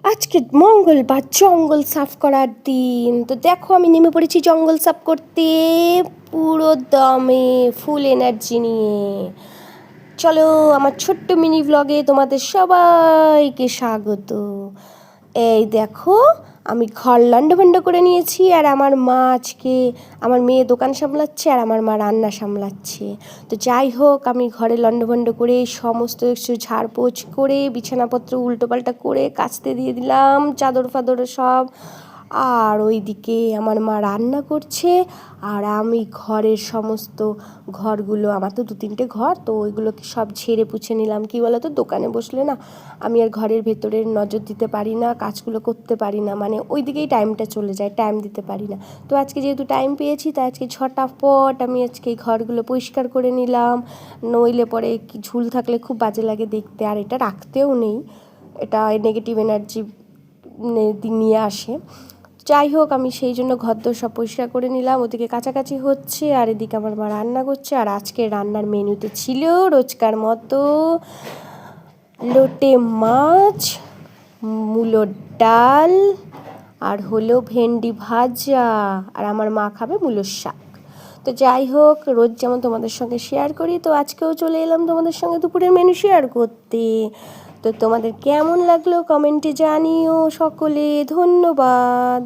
আজকে মঙ্গলবার, জঙ্গল সাফ করার দিন। তো দেখো আমি নেমে পড়েছি জঙ্গল সাফ করতে পুরো দমে, ফুল এনার্জি নিয়ে। চলো আমার ছোট্ট মিনি ব্লগে তোমাদের সবাইকে স্বাগত। এই দেখো আমি ঘর লন্ডভন্ড করে নিয়েছি, আর আমার মা আজকে, আমার মেয়ে দোকান সামলাচ্ছে আর আমার মা রান্না সামলাচ্ছে। তো যাই হোক, আমি ঘরে লন্ডভন্ড করে সমস্ত কিছু ঝাড়পোছ করে বিছানাপত্র উল্টোপাল্টা করে কাচতে দিয়ে দিলাম, চাদর ফাদর সব। আর ওইদিকে আমার মা রান্না করছে, আর আমি ঘরের সমস্ত ঘরগুলো, আমার তো 2-3টে ঘর, তো ওইগুলোকে সব ঝেড়ে পুছে নিলাম। কী বলো তো, দোকানে বসলে না আমি আর ঘরের ভেতরে নজর দিতে পারি না, কাজগুলো করতে পারি না, মানে ওই দিকেই টাইমটা চলে যায়, টাইম দিতে পারি না। তো আজকে যেহেতু টাইম পেয়েছি, তাই আজকে ঝটাপট আমি আজকে এই ঘরগুলো পরিষ্কার করে নিলাম। নইলে পরে কি ঝুল থাকলে খুব বাজে লাগে দেখতে, আর এটা রাখতেও নেই, এটা নেগেটিভ এনার্জি নিয়ে আসে। যাই হোক, আমি সেই জন্য ঘরদোর সব পরিষ্কার করে নিলাম। ওদিকে কাছাকাছি হচ্ছে, আর এদিকে আমার মা রান্না করছে। আর আজকে রান্নার মেনুতে ছিল রোজকার মতো লোটে মাছ, মূলোর ডাল, আর হলো ভেন্ডি ভাজা, আর আমার মা খাবে মূলোর শাক। তো যাই হোক, রোজ যেমন তোমাদের সঙ্গে শেয়ার করি, তো আজকেও চলে এলাম তোমাদের সঙ্গে দুপুরের মেনু শেয়ার করতে। তো তোমাদের কেমন লাগলো কমেন্টে জানিও সকলে। ধন্যবাদ।